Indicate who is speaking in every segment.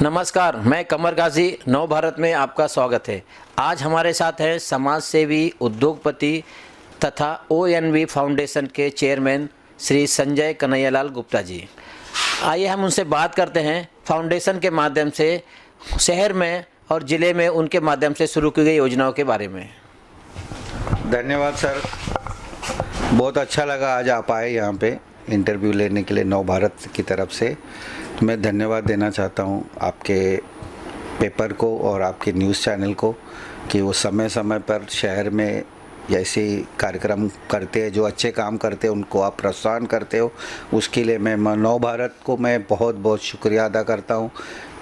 Speaker 1: नमस्कार, मैं कमर गाजी नव भारत में आपका स्वागत है। आज हमारे साथ है समाज सेवी, उद्योगपति तथा ONV फाउंडेशन के चेयरमैन श्री संजय कन्हैयालाल गुप्ता जी। आइए हम उनसे बात करते हैं फाउंडेशन के माध्यम से शहर में और ज़िले में उनके माध्यम से शुरू की गई योजनाओं के बारे में।
Speaker 2: धन्यवाद सर, बहुत अच्छा लगा आज आप आए यहाँ पे इंटरव्यू लेने के लिए नव भारत की तरफ से। तो मैं धन्यवाद देना चाहता हूँ आपके पेपर को और आपके न्यूज़ चैनल को कि वो समय समय पर शहर में ऐसे कार्यक्रम करते हैं, जो अच्छे काम करते हैं उनको आप प्रोत्साहन करते हो। उसके लिए मैं नव भारत को मैं बहुत बहुत शुक्रिया अदा करता हूँ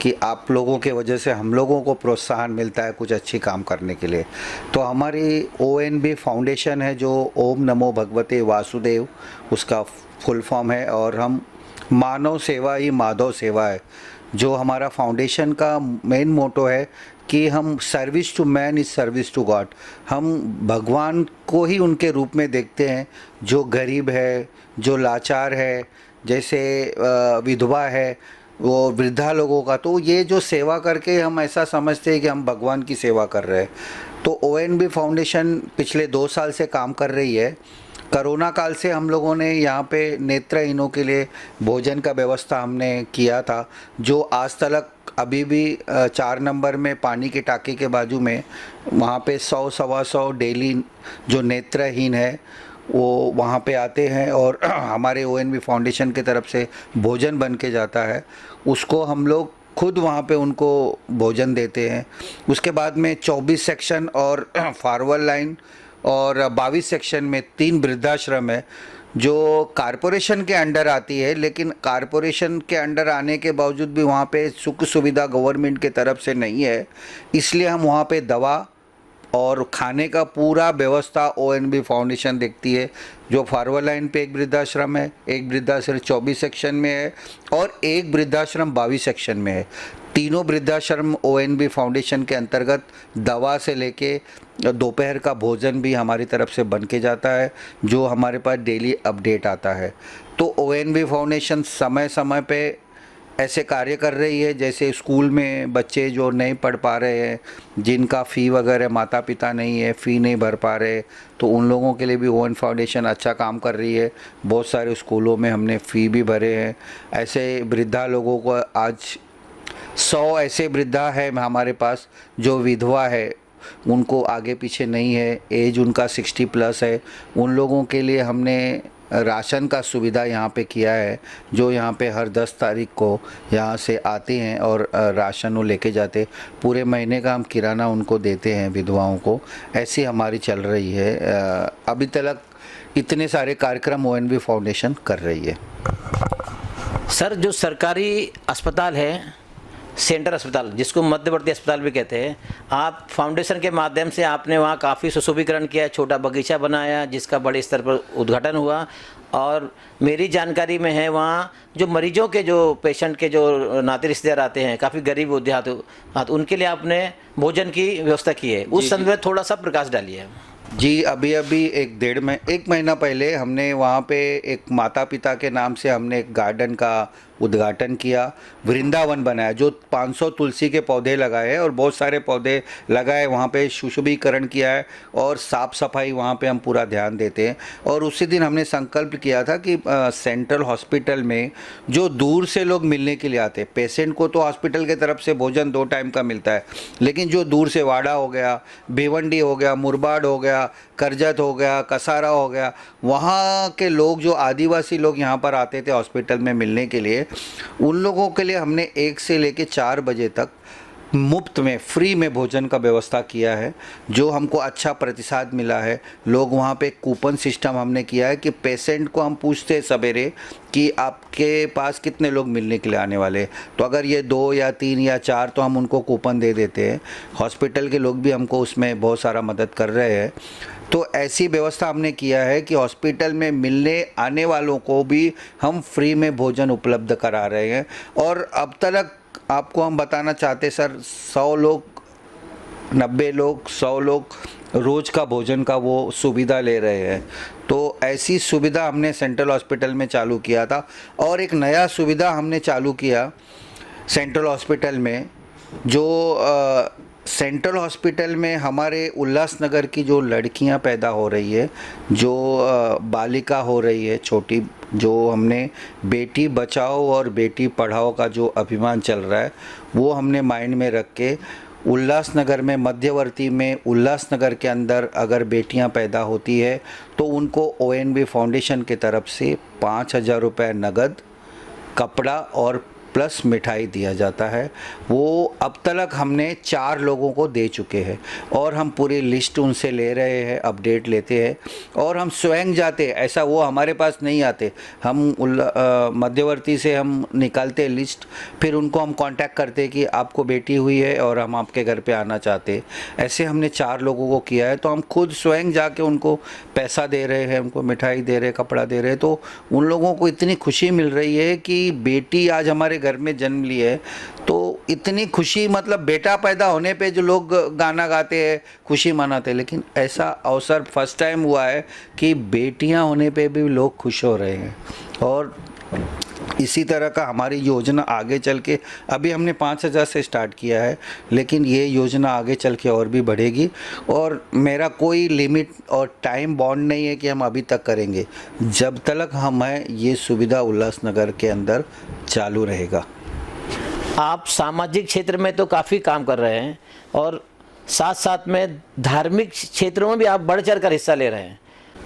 Speaker 2: कि आप लोगों के वजह से हम लोगों को प्रोत्साहन मिलता है कुछ अच्छी काम करने के लिए। तो हमारी ONV फाउंडेशन है जो ओम नमो भगवते वासुदेव, उसका फुल फॉर्म है, और हम मानव सेवा ही माधव सेवा है जो हमारा फाउंडेशन का मेन मोटो है कि हम service to man is service to God. हम भगवान को ही उनके रूप में देखते हैं, जो गरीब है, जो लाचार है, जैसे विधवा है, वो वृद्धा लोगों का, तो ये जो सेवा करके हम ऐसा समझते हैं कि हम भगवान की सेवा कर रहे हैं। तो ONV फाउंडेशन पिछले 2 साल से काम कर रही है। कोरोना काल से हम लोगों ने यहाँ पे नेत्रहीनों के लिए भोजन का व्यवस्था हमने किया था, जो आज तक अभी भी 4 नंबर में पानी की टाँकी के बाजू में वहाँ पे 100-125 डेली जो नेत्रहीन है वो वहाँ पे आते हैं और हमारे ONV फाउंडेशन की तरफ से भोजन बन के जाता है। उसको हम लोग खुद वहाँ पे उनको भोजन देते हैं। उसके बाद में 24 सेक्शन और फॉरवर्ड लाइन और 22 सेक्शन में 3 वृद्धाश्रम है जो कारपोरेशन के अंडर आती है, लेकिन कारपोरेशन के अंडर आने के बावजूद भी वहाँ पे सुख सुविधा गवर्नमेंट के तरफ से नहीं है। इसलिए हम वहाँ पे दवा और खाने का पूरा व्यवस्था ONV फाउंडेशन देखती है। जो फॉरवर्ड लाइन पे एक वृद्धाश्रम है, एक वृद्धाश्रम 24 सेक्शन में है और एक वृद्धाश्रम 22 सेक्शन में है। तीनों वृद्धाश्रम ONV फाउंडेशन के अंतर्गत दवा से लेके दोपहर का भोजन भी हमारी तरफ से बन के जाता है, जो हमारे पास डेली अपडेट आता है। तो ONV फाउंडेशन समय समय पे ऐसे कार्य कर रही है, जैसे स्कूल में बच्चे जो नहीं पढ़ पा रहे हैं, जिनका फ़ी वगैरह माता पिता नहीं है, फ़ी नहीं भर पा रहे, तो उन लोगों के लिए भी ONV फाउंडेशन अच्छा काम कर रही है। बहुत सारे स्कूलों में हमने फ़ी भी भरे हैं। ऐसे वृद्धा लोगों को आज 100 ऐसे वृद्धा है हमारे पास जो विधवा है, उनको आगे पीछे नहीं है, एज उनका 60+ है। उन लोगों के लिए हमने राशन का सुविधा यहाँ पे किया है, जो यहाँ पे हर 10 तारीख को यहाँ से आते हैं और राशन वो लेके जाते। पूरे महीने का हम किराना उनको देते हैं विधवाओं को। ऐसी हमारी चल रही है। अभी तक इतने सारे कार्यक्रम ONV फाउंडेशन कर रही है।
Speaker 1: सर, जो सरकारी अस्पताल है, सेंटर अस्पताल जिसको मध्यवर्ती अस्पताल भी कहते हैं, आप फाउंडेशन के माध्यम से आपने वहाँ काफ़ी सुशोभीकरण किया, छोटा बगीचा बनाया जिसका बड़े स्तर पर उद्घाटन हुआ। और मेरी जानकारी में है वहाँ जो मरीजों के, जो पेशेंट के जो नाते रिश्तेदार आते हैं, काफ़ी गरीब देहात, उनके लिए आपने भोजन की व्यवस्था की है। उस संदर्भ में थोड़ा सा प्रकाश डालिए।
Speaker 2: जी, अभी 1 महीना पहले हमने वहाँ पे एक माता पिता के नाम से हमने एक गार्डन का उद्घाटन किया, वृंदावन बनाया, जो 500 तुलसी के पौधे लगाए हैं और बहुत सारे पौधे लगाए, वहाँ पे सुशोभीकरण किया है और साफ़ सफाई वहाँ पे हम पूरा ध्यान देते हैं। और उसी दिन हमने संकल्प किया था कि सेंट्रल हॉस्पिटल में जो दूर से लोग मिलने के लिए आते हैं, पेशेंट को तो हॉस्पिटल की तरफ से भोजन 2 टाइम का मिलता है, लेकिन जो दूर से वाड़ा हो गया, भिवंडी हो गया, मुरबाड हो गया, करजत हो गया, कसारा हो गया, वहाँ के लोग, जो आदिवासी लोग यहाँ पर आते थे हॉस्पिटल में मिलने के लिए, उन लोगों के लिए हमने 1 से लेकर 4 बजे तक मुफ्त में, फ्री में भोजन का व्यवस्था किया है, जो हमको अच्छा प्रतिसाद मिला है। लोग वहाँ पे कूपन सिस्टम हमने किया है कि पेशेंट को हम पूछते हैं सवेरे कि आपके पास कितने लोग मिलने के लिए आने वाले, तो अगर ये 2 या 3 या 4 तो हम उनको कूपन दे देते हैं। हॉस्पिटल के लोग भी हमको उसमें बहुत सारा मदद कर रहे हैं। तो ऐसी व्यवस्था हमने किया है कि हॉस्पिटल में मिलने आने वालों को भी हम फ्री में भोजन उपलब्ध करा रहे हैं। और अब तक आपको हम बताना चाहते सर, 100 लोग, 90 लोग, 100 लोग रोज़ का भोजन का वो सुविधा ले रहे हैं। तो ऐसी सुविधा हमने सेंट्रल हॉस्पिटल में चालू किया था। और एक नया सुविधा हमने चालू किया सेंट्रल हॉस्पिटल में जो सेंट्रल हॉस्पिटल में हमारे उल्लासनगर की जो लड़कियां पैदा हो रही है, जो बालिका हो रही है छोटी, जो हमने बेटी बचाओ और बेटी पढ़ाओ का जो अभियान चल रहा है, वो हमने माइंड में रख के उल्लासनगर में मध्यवर्ती में उल्लासनगर के अंदर अगर बेटियां पैदा होती है तो उनको ONB फाउंडेशन की तरफ से 5,000 रुपये नगद, कपड़ा और प्लस मिठाई दिया जाता है। वो अब तक हमने 4 लोगों को दे चुके हैं और हम पूरी लिस्ट उनसे ले रहे हैं, अपडेट लेते हैं और हम स्वयं जाते, ऐसा वो हमारे पास नहीं आते, हम मध्यवर्ती से हम निकालते हैं लिस्ट, फिर उनको हम कांटेक्ट करते हैं कि आपको बेटी हुई है और हम आपके घर पे आना चाहते हैं। ऐसे हमने 4 लोगों को किया है, तो हम खुद स्वयं जाके उनको पैसा दे रहे हैं, उनको मिठाई दे रहे हैं, कपड़ा दे रहे हैं। तो उन लोगों को इतनी खुशी मिल रही है कि बेटी आज हमारे घर में जन्म ली है, तो इतनी खुशी, मतलब बेटा पैदा होने पे जो लोग गाना गाते हैं, खुशी मनाते हैं, लेकिन ऐसा अवसर फर्स्ट टाइम हुआ है कि बेटियां होने पे भी लोग खुश हो रहे हैं। और इसी तरह का हमारी योजना आगे चल के, अभी हमने 5,000 से स्टार्ट किया है, लेकिन ये योजना आगे चल के और भी बढ़ेगी और मेरा कोई लिमिट और टाइम बॉन्ड नहीं है कि हम अभी तक करेंगे, जब तक हमें ये सुविधा उल्लासनगर के अंदर चालू रहेगा।
Speaker 1: आप सामाजिक क्षेत्र में तो काफ़ी काम कर रहे हैं और साथ साथ में धार्मिक क्षेत्रों में भी आप बढ़ चढ़ कर हिस्सा ले रहे हैं,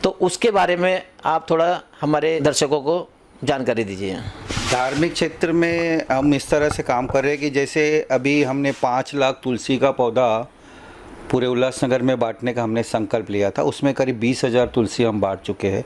Speaker 1: तो उसके बारे में आप थोड़ा हमारे दर्शकों को जानकारी दीजिए।
Speaker 2: धार्मिक क्षेत्र में हम इस तरह से काम कर रहे हैं कि जैसे अभी हमने 5 लाख तुलसी का पौधा पूरे उल्लासनगर में बांटने का हमने संकल्प लिया था, उसमें करीब 20,000 तुलसी हम बांट चुके हैं।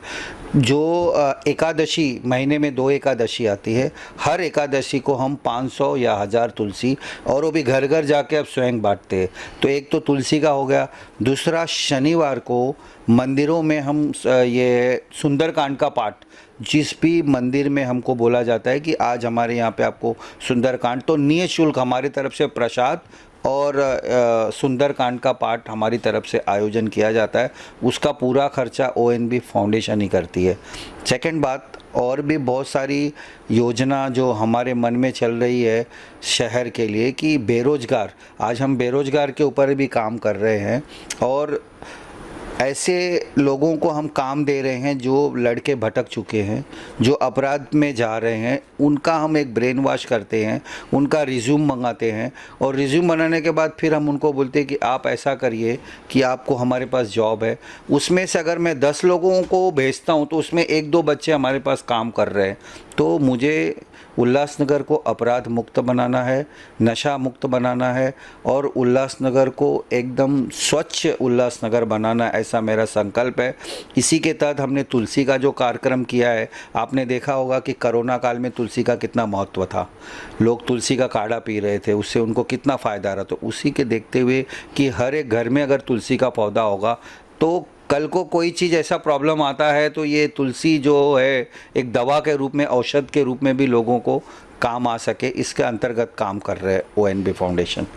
Speaker 2: जो एकादशी, महीने में 2 एकादशी आती है, हर एकादशी को हम 500 या 1000 तुलसी, और वो भी घर घर जाके अब स्वयं बांटते हैं। तो एक तो तुलसी का हो गया, दूसरा शनिवार को मंदिरों में हम ये सुंदरकांड का पाठ, जिस भी मंदिर में हमको बोला जाता है कि आज हमारे यहाँ पे आपको सुंदरकांड, तो निःशुल्क हमारी तरफ से प्रसाद और सुंदरकांड का पाठ हमारी तरफ से आयोजन किया जाता है। उसका पूरा खर्चा ONB फाउंडेशन ही करती है। सेकंड बात, और भी बहुत सारी योजना जो हमारे मन में चल रही है शहर के लिए कि बेरोजगार, आज हम बेरोजगार के ऊपर भी काम कर रहे हैं और ऐसे लोगों को हम काम दे रहे हैं जो लड़के भटक चुके हैं, जो अपराध में जा रहे हैं, उनका हम एक ब्रेन वॉश करते हैं, उनका रिज्यूम मंगाते हैं और रिज्यूम बनाने के बाद फिर हम उनको बोलते हैं कि आप ऐसा करिए कि आपको हमारे पास जॉब है। उसमें से अगर मैं 10 लोगों को भेजता हूं तो उसमें 1-2 बच्चे हमारे पास काम कर रहे हैं। तो मुझे उल्लासनगर को अपराध मुक्त बनाना है, नशा मुक्त बनाना है और उल्लासनगर को एकदम स्वच्छ उल्लासनगर बनाना, ऐसा मेरा संकल्प है। इसी के तहत हमने तुलसी का जो कार्यक्रम किया है, आपने देखा होगा कि कोरोना काल में तुलसी का कितना महत्व था, लोग तुलसी का काढ़ा पी रहे थे, उससे उनको कितना फ़ायदा रहा। तो उसी के देखते हुए कि हर एक घर में अगर तुलसी का पौधा होगा तो कल को कोई चीज़ ऐसा प्रॉब्लम आता है तो ये तुलसी जो है एक दवा के रूप में, औषध के रूप में भी लोगों को काम आ सके, इसके अंतर्गत काम कर रहे हैं ONB फाउंडेशन।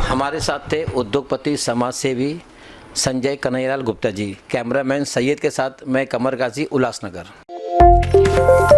Speaker 1: हमारे साथ थे उद्योगपति समाज सेवी संजय कन्हैयालाल गुप्ता जी। कैमरामैन सैयद के साथ मैं कमर गाजी, उल्लासनगर।